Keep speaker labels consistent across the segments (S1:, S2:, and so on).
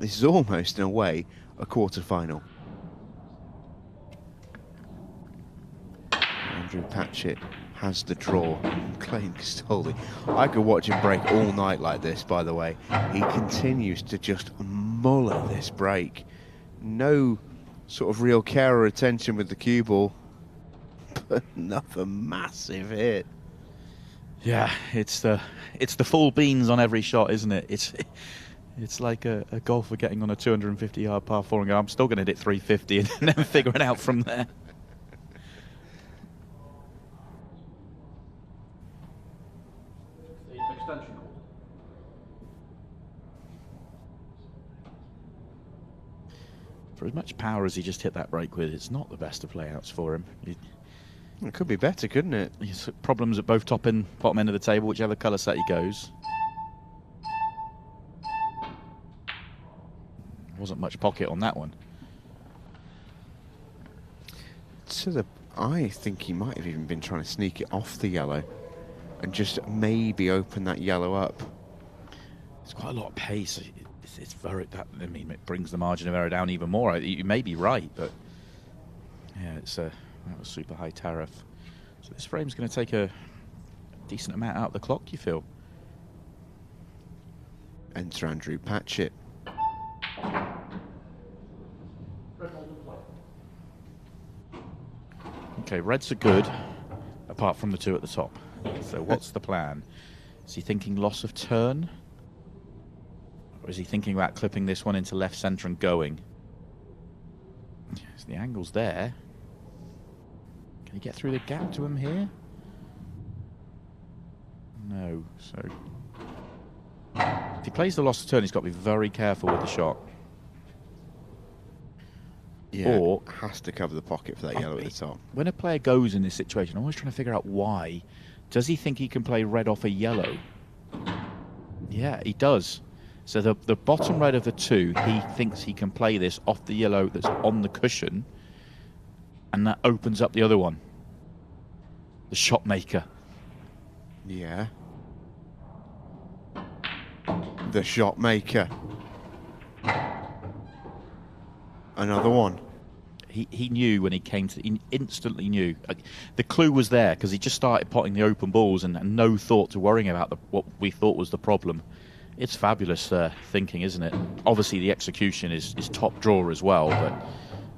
S1: This is almost, in a way, a quarter-final. Andrew Patchett has the draw. Clayton Castaldi. I could watch him break all night like this, by the way. He continues to just mull at this break. No sort of real care or attention with the cue ball. But another massive hit.
S2: Yeah, it's the full beans on every shot, isn't it? It's like a golfer getting on a 250-yard par 4 and going, I'm still going to hit 350 and then figure it out from there. For as much power as he just hit that break with, it's not the best of layouts for him.
S1: It could be better, couldn't it?
S2: He's problems at both top and bottom end of the table, whichever colour set he goes. Wasn't much pocket on that one.
S1: I think he might have even been trying to sneak it off the yellow and just maybe open that yellow up.
S2: It's quite a lot of pace. It's very, I mean, it brings the margin of error down even more. You may be right, but yeah, that was super high tariff. So this frame's going to take a decent amount out of the clock, you feel?
S1: Enter Andrew Patchett.
S2: Okay, reds are good, apart from the two at the top. So what's the plan? Is he thinking loss of turn? Or is he thinking about clipping this one into left centre and going? Yes, the angle's there. Can he get through the gap to him here? No, so... If he plays the loss of turn, he's got to be very careful with the shot.
S1: Yeah, or has to cover the pocket for that yellow at the top.
S2: When a player goes in this situation, I'm always trying to figure out why. Does he think he can play red off a yellow? Yeah, he does. So the bottom red of the two, he thinks he can play this off the yellow that's on the cushion, and that opens up the other one. The shot maker.
S1: Yeah. The shot maker. Another one.
S2: He knew when he came to... He instantly knew. The clue was there, because he just started potting the open balls and no thought to worrying about what we thought was the problem. It's fabulous thinking, isn't it? Obviously, the execution is top drawer as well, but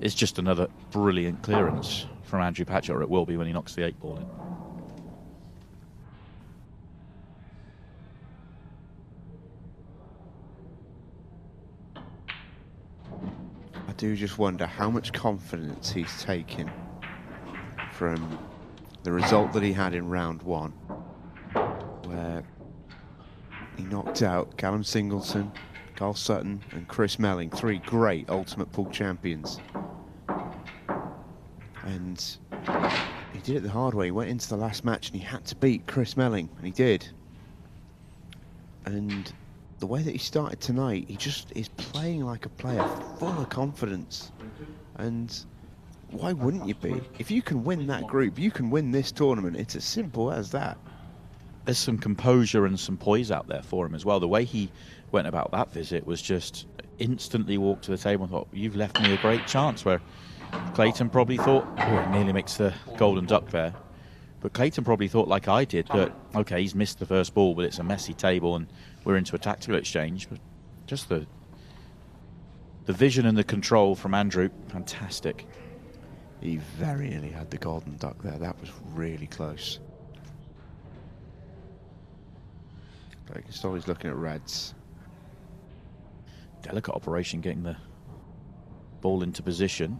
S2: it's just another brilliant clearance from Andrew Patchett, or it will be when he knocks the 8-ball in.
S1: I do just wonder how much confidence he's taken from the result that he had in round one, where he knocked out Callum Singleton, Carl Sutton and Chris Melling, 3 great ultimate pool champions. And he did it the hard way. He went into the last match and he had to beat Chris Melling, and he did. And the way that he started tonight, he just is playing like a player full of confidence. And why wouldn't you be? If you can win that group, you can win this tournament. It's as simple as that.
S2: There's some composure and some poise out there for him as well. The way he went about that visit was just instantly walked to the table and thought, you've left me a great chance, where Clayton probably thought, oh, he nearly makes the golden duck there. But Clayton probably thought, like I did, that, okay, he's missed the first ball, but it's a messy table and we're into a tactical exchange. But just the vision and the control from Andrew, fantastic.
S1: He very nearly had the golden duck there. That was really close. Castaldi's looking at reds.
S2: Delicate operation getting the ball into position.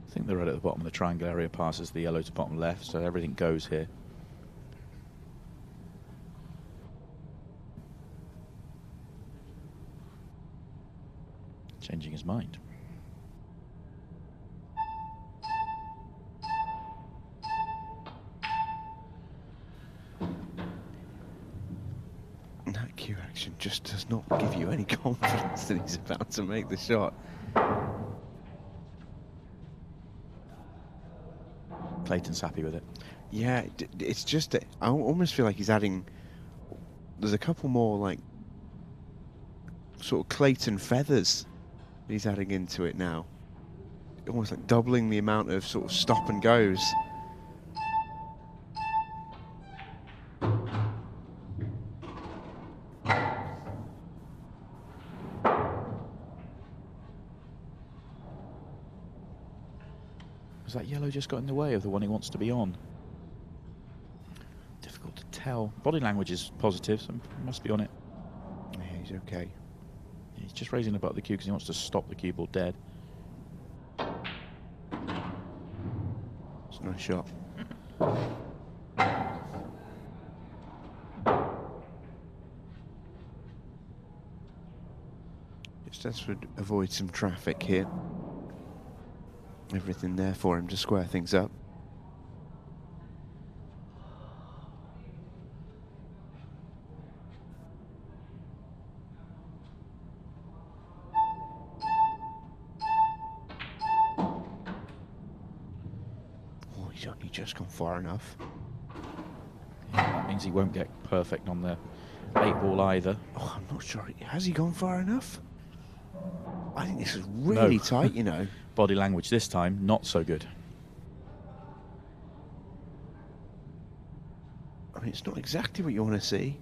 S2: I think the red at the bottom of the triangle area passes the yellow to bottom left, so everything goes here. Changing his mind.
S1: That cue action just does not give you any confidence that he's about to make the shot.
S2: Clayton's happy with it.
S1: Yeah, it's just, I almost feel like he's adding, there's a couple more like sort of Clayton feathers he's adding into it now. Almost like doubling the amount of sort of stop and goes.
S2: Has that yellow just got in the way of the one he wants to be on? Difficult to tell. Body language is positive, so he must be on it.
S1: Yeah, he's okay.
S2: He's just raising above the cue because he wants to stop the cue ball dead.
S1: It's a nice shot. Just as to avoid some traffic here. Everything there for him to square things up. Oh, he's only just gone far enough.
S2: Yeah, that means he won't get perfect on the 8-ball either.
S1: Oh, I'm not sure. Has he gone far enough? I think this is really tight, you know.
S2: Body language this time, not so good.
S1: I mean, it's not exactly what you want to see.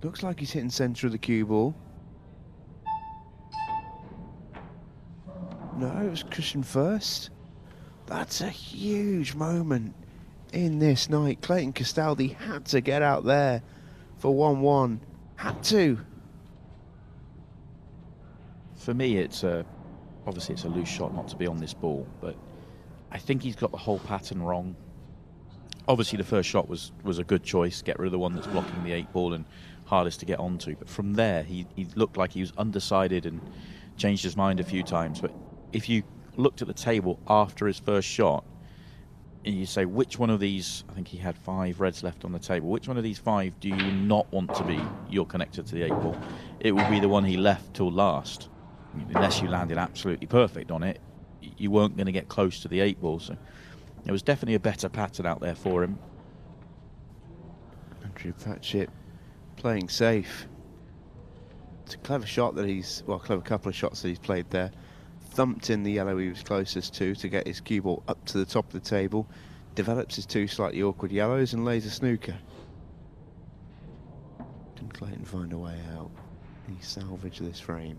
S1: Looks like he's hitting centre of the cue ball. No, it was cushion first. That's a huge moment in this night. Clayton Castaldi had to get out there for 1-1. Had to.
S2: For me, it's obviously it's a loose shot not to be on this ball, but I think he's got the whole pattern wrong. Obviously, the first shot was a good choice, get rid of the one that's blocking the 8-ball and hardest to get onto. But from there, he looked like he was undecided and changed his mind a few times. But if you looked at the table after his first shot, and you say, which one of these, I think he had 5 reds left on the table, which one of these 5 do you not want to be your connector to the 8-ball? It would be the one he left till last. Unless you landed absolutely perfect on it, you weren't going to get close to the 8-ball. So there was definitely a better pattern out there for him.
S1: Andrew Patchett playing safe. It's a clever shot that clever couple of shots that he's played there. Thumped in the yellow he was closest to get his cue ball up to the top of the table. Develops his 2 slightly awkward yellows and lays a snooker. Can Clayton find a way out? He salvaged this frame.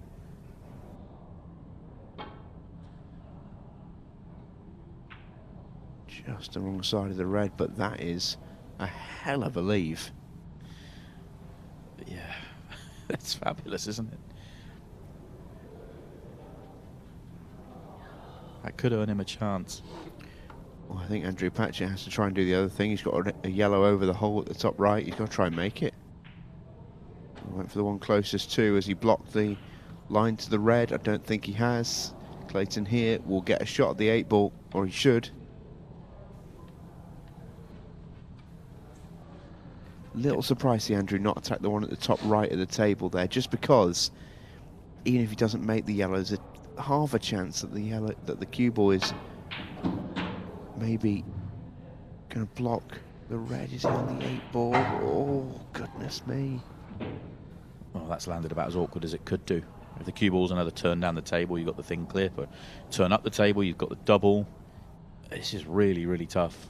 S1: Just the wrong side of the red, but that is a hell of a leave.
S2: Yeah, that's fabulous, isn't it? That could earn him a chance.
S1: Well, I think Andrew Patchett has to try and do the other thing. He's got a yellow over the hole at the top right. He's got to try and make it. He went for the one closest to as he blocked the line to the red. I don't think he has. Clayton here will get a shot at the 8-ball, or he should. Little surprised see Andrew not attack the one at the top right of the table there, just because even if he doesn't make the yellow, there's half a chance that the cue ball is maybe going to block the red. Is he on the 8-ball? Oh, goodness me.
S2: Well, that's landed about as awkward as it could do. If the cue ball's another turn down the table, you've got the thing clear. But turn up the table, you've got the double. This is really, really tough.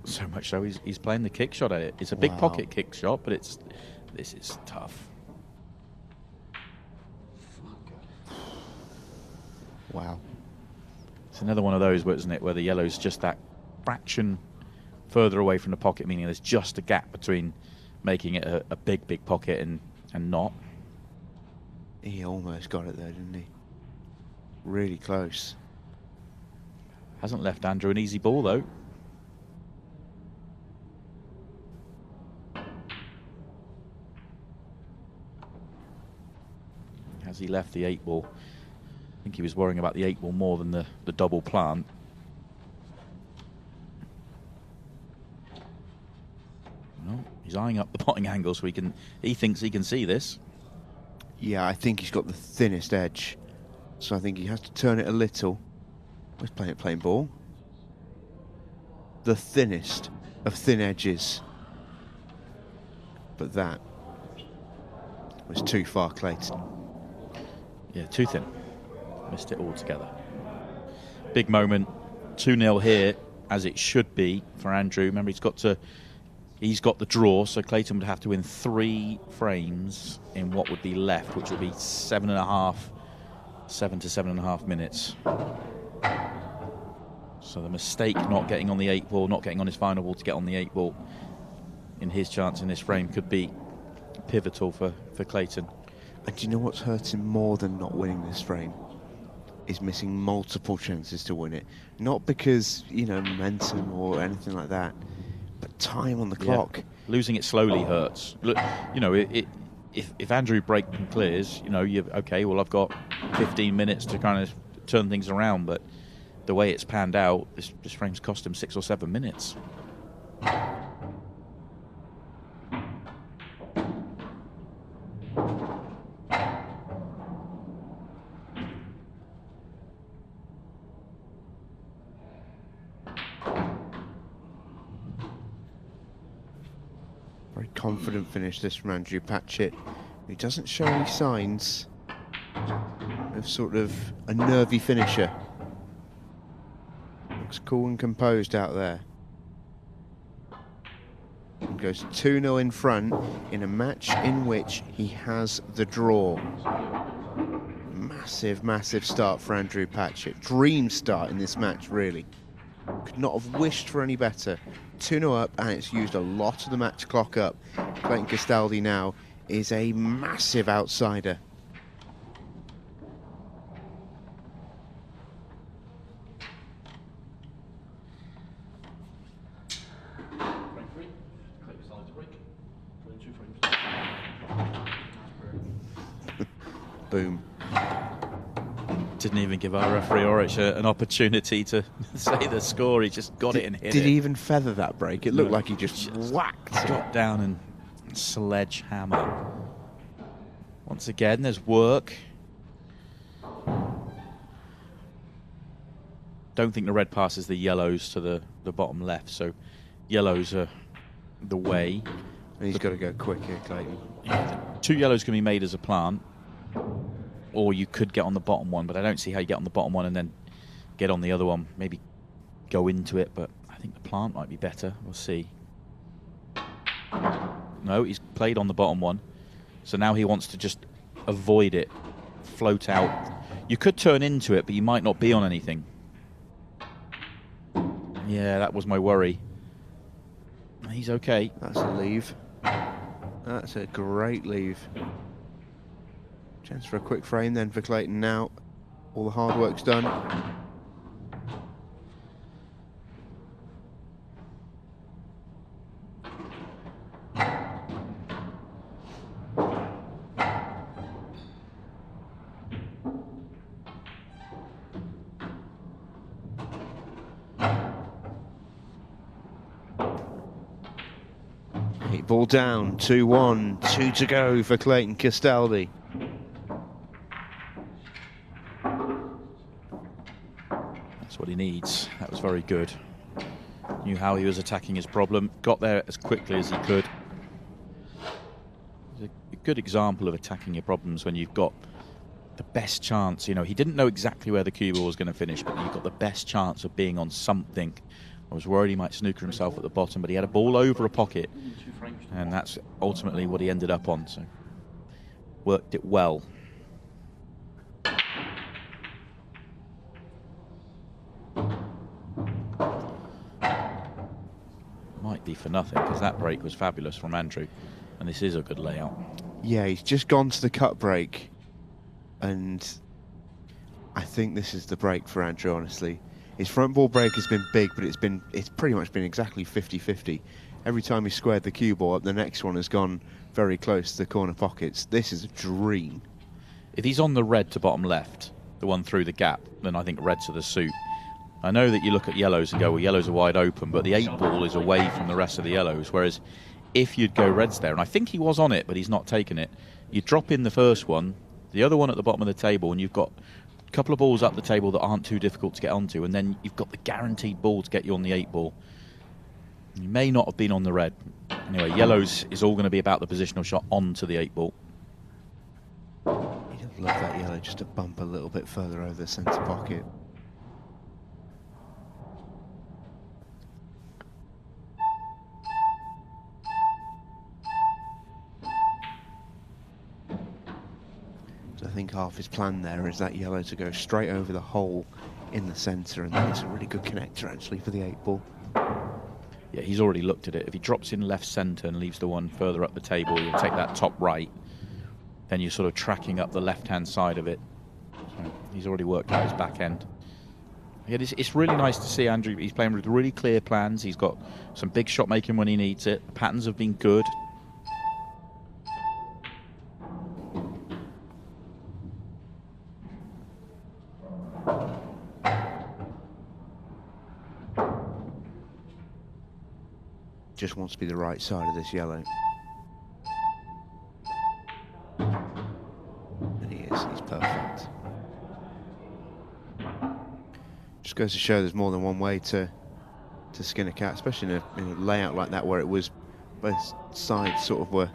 S2: So much so, he's playing the kick shot at it. It's a big pocket kick shot, but this is tough.
S1: Wow.
S2: It's another one of those, isn't it, where the yellow's just that fraction further away from the pocket, meaning there's just a gap between making it a big, big pocket and not.
S1: He almost got it there, didn't he? Really close.
S2: Hasn't left Andrew an easy ball, though. Has he left the 8-ball? I think he was worrying about the 8-ball more than the double plant. No, he's eyeing up the potting angle so he thinks he can see this.
S1: Yeah, I think he's got the thinnest edge. So I think he has to turn it a little. He's playing it plain ball. The thinnest of thin edges. But that was too far, Clayton.
S2: Yeah, too thin. Missed it altogether. Big moment. 2-0 here, as it should be for Andrew. Remember, he's got the draw, so Clayton would have to win 3 frames in what would be left, which would be 7 to 7.5 minutes. So the mistake not getting on the 8-ball, not getting on his final ball to get on the 8-ball in his chance in this frame could be pivotal for Clayton.
S1: And do you know what's hurting more than not winning this frame? Is missing multiple chances to win it. Not because, you know, momentum or anything like that, but time on the clock.
S2: Yeah. Losing it slowly hurts. Look, you know, if Andrew breaks and clears, you know, okay, well, I've got 15 minutes to kind of turn things around, but the way it's panned out, this frame's cost him 6 or 7 minutes.
S1: Very confident finish this from Andrew Patchett. He doesn't show any signs of sort of a nervy finisher. Looks cool and composed out there. And goes 2-0 in front in a match in which he has the draw. Massive, massive start for Andrew Patchett. Dream start in this match, really. Could not have wished for any better. 2-0 up, and it's used a lot of the match clock up. Clayton Castaldi now is a massive outsider. Boom.
S2: Didn't even give our referee 𝗨𝗪𝗡 an opportunity to say the score. He just got it and hit it.
S1: Did he even feather that break? It looked like he just whacked it.
S2: Dropped down and sledgehammer. Once again, there's work. Don't think the red passes the yellows to the bottom left, so yellows are the way.
S1: And he's got to go quick here, Clayton.
S2: Yeah, 2 yellows can be made as a plant, or you could get on the bottom one, but I don't see how you get on the bottom one and then get on the other one. Maybe go into it, but I think the plant might be better. We'll see. No, he's played on the bottom one, so now he wants to just avoid it, float out. You could turn into it, but you might not be on anything. Yeah, that was my worry. He's okay.
S1: That's a leave. That's a great leave. Chance for a quick frame then for Clayton now. All the hard work's done. Ball down, 2-1, 2 to go for Clayton Castaldi.
S2: That's what he needs. That was very good. Knew how he was attacking his problem. Got there as quickly as he could. It's a good example of attacking your problems when you've got the best chance. You know, he didn't know exactly where the cue ball was going to finish, but you've got the best chance of being on something. I was worried he might snooker himself at the bottom, but he had a ball over a pocket, and that's ultimately what he ended up on, so worked it well. Might be for nothing, because that break was fabulous from Andrew, and this is a good layout.
S1: Yeah, he's just gone to the cut break, and I think this is the break for Andrew, honestly. His front ball break has been big, but it's pretty much been exactly 50-50. Every time he squared the cue ball up, the next one has gone very close to the corner pockets. This is a dream.
S2: If he's on the red to bottom left, the one through the gap, then I think red's to the suit. I know that you look at yellows and go, well, yellows are wide open, but the 8-ball is away from the rest of the yellows, whereas if you'd go reds there, and I think he was on it, but he's not taken it, you drop in the first one, the other one at the bottom of the table, and you've got a couple of balls up the table that aren't too difficult to get onto, and then you've got the guaranteed ball to get you on the 8-ball. You may not have been on the red. Anyway, yellows is all going to be about the positional shot onto the 8-ball.
S1: You'd love that yellow just to bump a little bit further over the centre pocket. So I think half his plan there is that yellow to go straight over the hole in the centre, and then it's a really good connector actually for the 8-ball.
S2: Yeah, he's already looked at it. If he drops in left centre and leaves the one further up the table, you'll take that top right, then you're sort of tracking up the left-hand side of it. So he's already worked out his back end. Yeah, it's really nice to see Andrew. He's playing with really clear plans. He's got some big shot making when he needs it. The patterns have been good.
S1: Just wants to be the right side of this yellow. And he is, he's perfect. Just goes to show there's more than one way to skin a cat, especially in a layout like that where it was both sides sort of were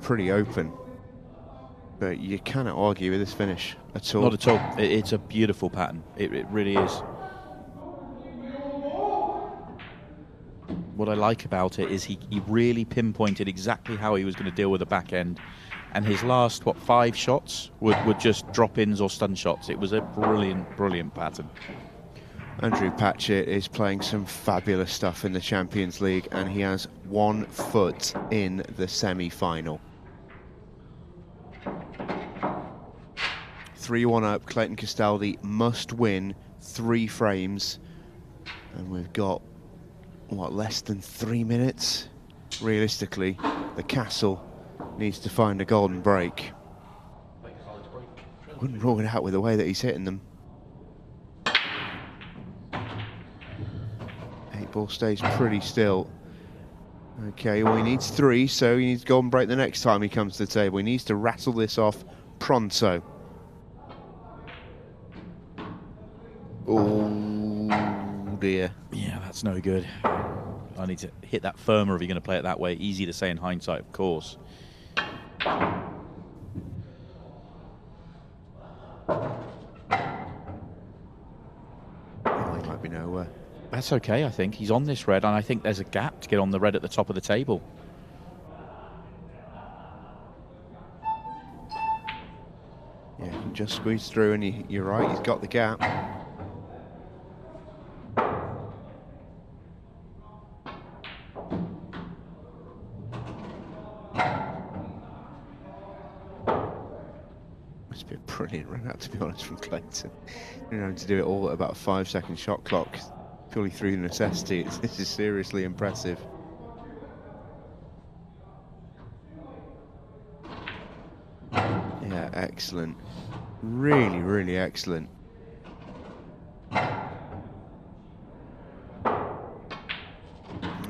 S1: pretty open. But you cannot argue with this finish at all.
S2: Not at all. It's a beautiful pattern. It really is. What I like about it is he really pinpointed exactly how he was going to deal with the back end, and his last 5 shots would just drop-ins or stun shots. It was a brilliant pattern.
S1: Andrew Patchett is playing some fabulous stuff in the Champions League, and he has 1 foot in the semi-final. 3-1 up. Clayton Castaldi must win 3 frames, and we've got what, less than 3 minutes? Realistically, the castle needs to find a golden break. Wouldn't rule it out with the way that he's hitting them. 8-ball stays pretty still. Okay, well, he needs 3, so he needs golden break the next time he comes to the table. He needs to rattle this off pronto. Oh dear.
S2: Yeah, that's no good. I need to hit that firmer if you're going to play it that way. Easy to say in hindsight, of course.
S1: Oh, he might be nowhere.
S2: That's okay, I think. He's on this red, and I think there's a gap to get on the red at the top of the table.
S1: Yeah, he can just squeeze through, and you're right, he's got the gap. Must be a brilliant run out, to be honest, from Clayton. You know, to do it all at about a 5-second shot clock, purely through necessity. This is seriously impressive. Yeah, excellent. Really excellent.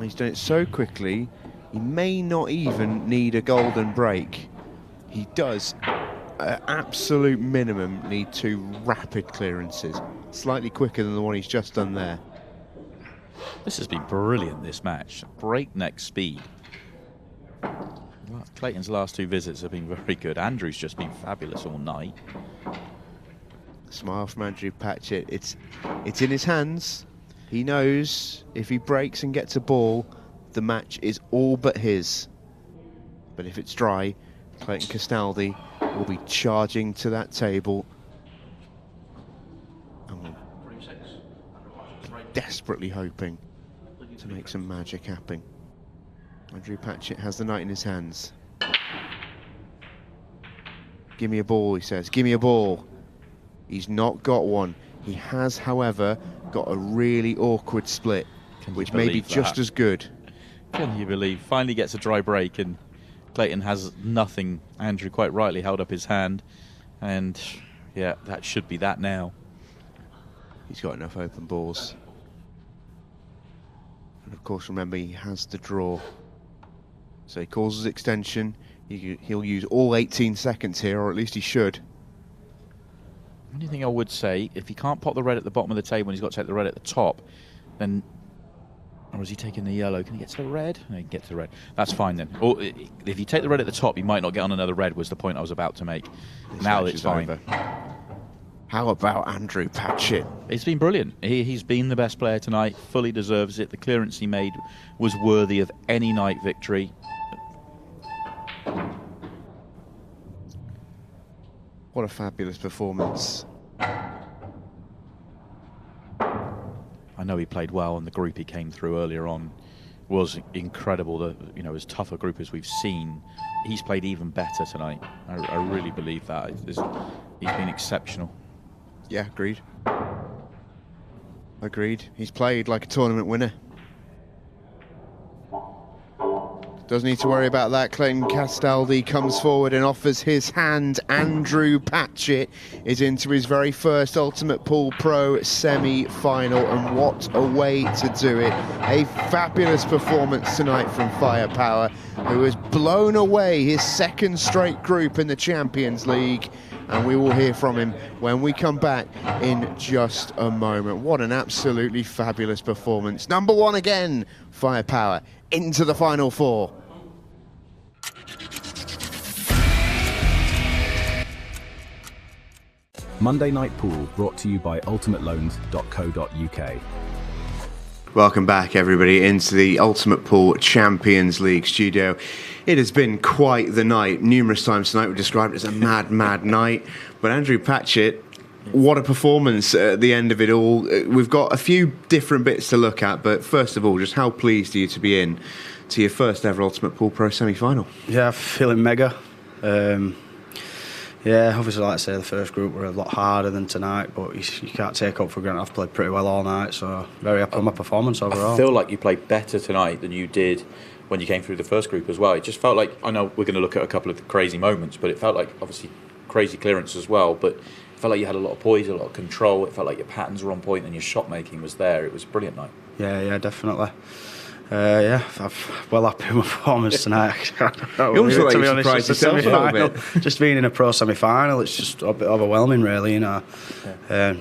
S1: He's done it so quickly, he may not even need a golden break. He does, at absolute minimum, need 2 rapid clearances. Slightly quicker than the one he's just done there.
S2: This has been brilliant, this match. Breakneck speed. Well, Clayton's last 2 visits have been very good. Andrew's just been fabulous all night.
S1: Smile from Andrew Patchett. It's in his hands. He knows if he breaks and gets a ball, the match is all but his. But if it's dry, Clayton Castaldi will be charging to that table. And desperately hoping to make some magic happen. Andrew Patchett has the knight in his hands. Give me a ball, he says. Give me a ball. He's not got one. He has, however, got a really awkward split, which may be just as good.
S2: Can you believe? Finally gets a dry break, and Clayton has nothing. Andrew quite rightly held up his hand, and yeah, that should be that now.
S1: He's got enough open balls. And of course, remember, he has the draw. So he calls his extension. He'll use all 18 seconds here, or at least he should.
S2: The only thing I would say, if he can't pop the red at the bottom of the table and he's got to take the red at the top, then... Or is he taking the yellow? Can he get to the red? No, he can get to the red. That's fine then. Or if you take the red at the top, you might not get on another red, was the point I was about to make. Now it's fine.
S1: Over. How about Andrew Patchett?
S2: It's been brilliant. He's been the best player tonight, fully deserves it. The clearance he made was worthy of any night victory.
S1: What a fabulous performance.
S2: I know he played well, and the group he came through earlier on was incredible. You know, as tough a group as we've seen, he's played even better tonight. I really believe that. He's been exceptional.
S1: Yeah, agreed. Agreed. He's played like a tournament winner. Doesn't need to worry about that. Clayton Castaldi comes forward and offers his hand. Andrew Patchett is into his very first Ultimate Pool Pro semi-final, and what a way to do it. A fabulous performance tonight from Firepower, who has blown away his second straight group in the Champions League, and we will hear from him when we come back in just a moment. What an absolutely fabulous performance. Number one again, Firepower, into the Final Four.
S3: Monday Night Pool brought to you by ultimateloans.co.uk.
S1: Welcome back, everybody, into the Ultimate Pool Champions League studio. It has been quite the night. Numerous times tonight we've described it as a mad, mad night. But Andrew Patchett, what a performance at the end of it all. We've got a few different bits to look at, but first of all, just how pleased are you to be in to your first ever Ultimate Pool Pro semi-final?
S4: Yeah, feeling mega. Yeah, obviously, like I say, the first group were a lot harder than tonight, but you can't take up for granted. I've played pretty well all night, so very happy with my performance overall.
S2: I feel like you played better tonight than you did when you came through the first group as well. It just felt like, I know we're going to look at a couple of crazy moments, but it felt like, obviously, crazy clearance as well, but it felt like you had a lot of poise, a lot of control. It felt like your patterns were on point and your shot making was there. It was a brilliant night.
S4: Yeah, definitely. Yeah, I'm well happy with my performance tonight.
S1: You almost look like you surprised yourself a little bit.
S4: Just being in a pro semi-final, it's just a bit overwhelming, really. You know, I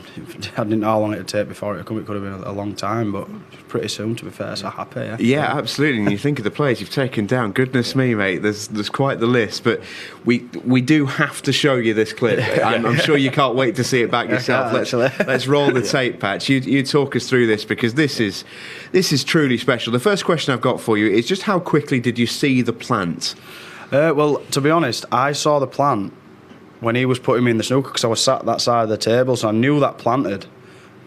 S4: didn't know how long it would take before it could have been a long time, but pretty soon, to be fair. So happy.
S1: Yeah, absolutely. And you think of the players you've taken down. Goodness me, mate. There's quite the list, but we do have to show you this clip. I'm sure you can't wait to see it back yourself. Let's roll the tape, Patch. You talk us through this, because this is truly special. The first question I've got for you is just how quickly did you see the plant?
S4: Well, to be honest, I saw the plant when he was putting me in the snooker, because I was sat that side of the table, so I knew that planted.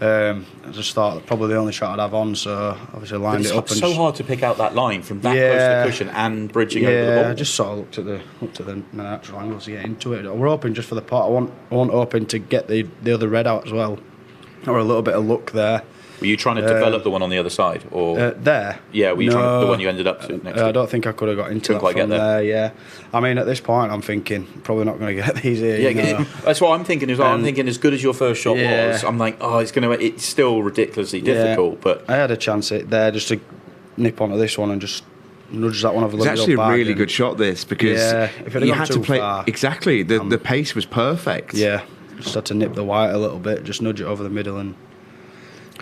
S4: I just thought probably the only shot I'd have on, so obviously lined it up.
S2: It's so hard to pick out that line from that close to the cushion and bridging over the ball. I
S4: just sort of looked at the natural angles to get into it. We're hoping just for the pot. I want hoping to get the other red out as well, or a little bit of luck there.
S2: Were you trying to develop the one on the other side, or
S4: there?
S2: Yeah, were you trying the one you ended up to next to?
S4: I don't think I could have got into that from there. Yeah, I mean, at this point, I'm thinking probably not going to get these here.
S2: Yeah, that's what I'm thinking as well. I'm thinking, as good as your first shot was, I'm like, it's still ridiculously difficult. But
S4: I had a chance there just to nip onto this one and just nudge that one over the middle.
S1: It's actually a really good shot, this, because
S4: if
S1: you had to play
S4: far,
S1: exactly. The pace was perfect.
S4: Yeah, just had to nip the white a little bit, just nudge it over the middle, and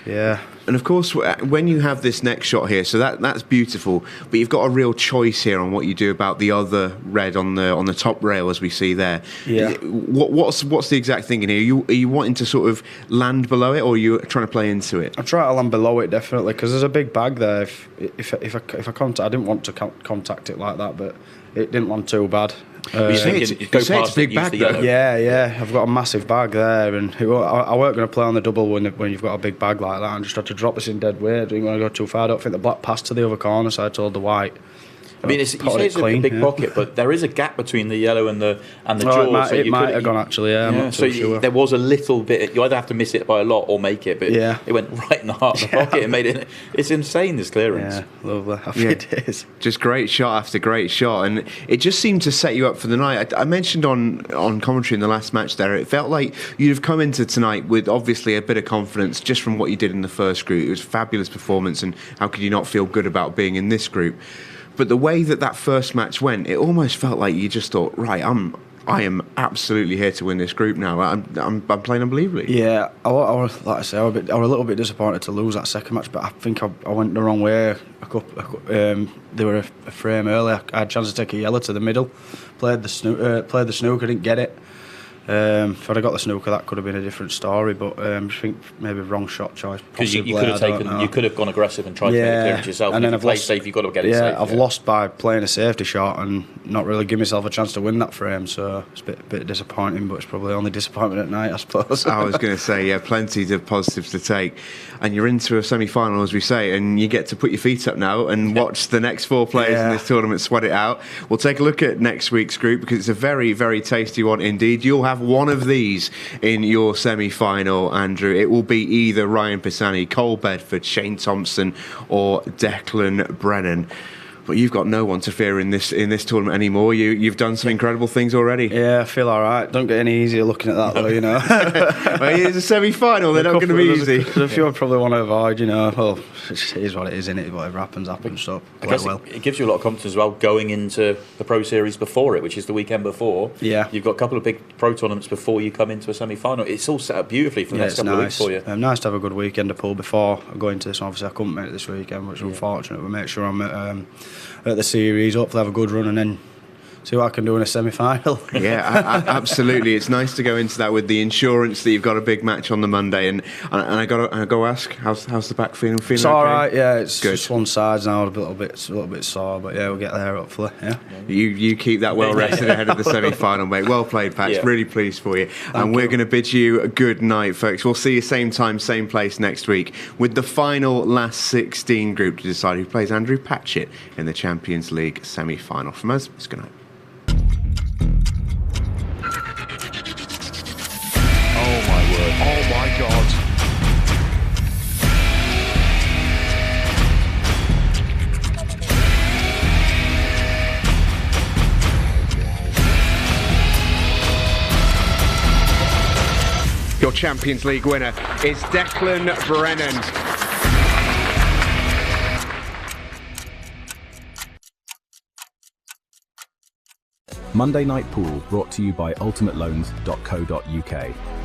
S1: and of course, when you have this next shot here, so that's beautiful, but you've got a real choice here on what you do about the other red on the top rail, as we see there.
S4: Yeah.
S1: What's the exact thinking here? Are you wanting to sort of land below it, or are you trying to play into it?
S4: I'm trying to land below it, definitely, because there's a big bag there. If I contact, I didn't want to contact it like that, but it didn't land too bad.
S2: You think
S1: it's-
S2: go
S1: you say it's
S2: past
S1: a big
S2: it, use
S1: bag,
S2: the
S1: though.
S2: yellow.
S4: Yeah, I've got a massive bag there, and I weren't going to play on the double when you've got a big bag like that. I just had to drop this in dead weight. I didn't want to go too far. I don't think the black passed to the other corner, so I told the white.
S2: I mean, you say it's a big pocket, but there is a gap between the yellow and the jaw.
S4: It might have gone actually. Yeah, I'm not too sure.
S2: There was a little bit. You either have to miss it by a lot or make it, but it went right in the heart of the pocket and made it. It's insane, this clearance.
S4: Yeah, lovely. It is.
S1: Just great shot after great shot, and it just seemed to set you up for the night. I mentioned on commentary in the last match there, it felt like you'd have come into tonight with obviously a bit of confidence just from what you did in the first group. It was a fabulous performance, and how could you not feel good about being in this group? But the way that first match went, it almost felt like you just thought, right, I am absolutely here to win this group now. I'm playing unbelievably.
S4: Yeah, like I say, I was a little bit disappointed to lose that second match, but I think I went the wrong way. They were a frame early. I had a chance to take a yellow to the middle, played the snooker, didn't get it. If I'd have got the snooker, that could have been a different story. But I think maybe wrong shot choice.
S2: Because you could have gone aggressive and tried to make it clearance yourself.
S4: And then
S2: if you play safe, you've got to get it safe.
S4: I've lost by playing a safety shot and not really give myself a chance to win that frame. So it's a bit disappointing, but it's probably only disappointment at night, I suppose.
S1: I was going to say, plenty of positives to take. And you're into a semi-final, as we say, and you get to put your feet up now and watch the next four players in this tournament sweat it out. We'll take a look at next week's group because it's a very, very tasty one indeed. You'll have one of these in your semi-final, Andrew. It will be either Ryan Pisani, Cole Bedford, Shane Thompson or Declan Brennan. But you've got no one to fear in this tournament anymore. You've done some incredible things already.
S4: Yeah, I feel all right. Don't get any easier looking at that, though, you know.
S1: Well, it's a semi-final. They're not going to be easy.
S4: There's a few I probably want to avoid, you know. Well, it is what it is, innit? Whatever happens. So
S2: I guess it gives you a lot of confidence as well going into the Pro Series before it, which is the weekend before.
S4: Yeah.
S2: You've got a couple of big pro tournaments before you come into a semi-final. It's all set up beautifully for the next couple of weeks for you.
S4: Nice to have a good weekend to pull before I go into this. Obviously, I couldn't make it this weekend, which is unfortunate. But make sure I'm at the series, hopefully have a good run and then see what I can do in a semi-final.
S1: Absolutely. It's nice to go into that with the insurance that you've got a big match on the Monday. And I got to ask, how's the back feeling?
S4: It's all right. Yeah, it's good. Just one side now, a little bit sore, but yeah, we'll get there hopefully. Yeah.
S1: You keep that well rested ahead of the semi-final, mate. Well played, Patch. Yeah. Really pleased for you. And we're going to bid you a good night, folks. We'll see you same time, same place next week with the final last 16 group to decide who plays Andrew Patchett in the Champions League semi-final. From us, it's good night.
S5: Oh my word. Oh my God.
S1: Your Champions League winner is Declan Brennan.
S3: Monday Night Pool brought to you by 𝗏𝗏𝗀𝒀𝗀𝗏.co.uk.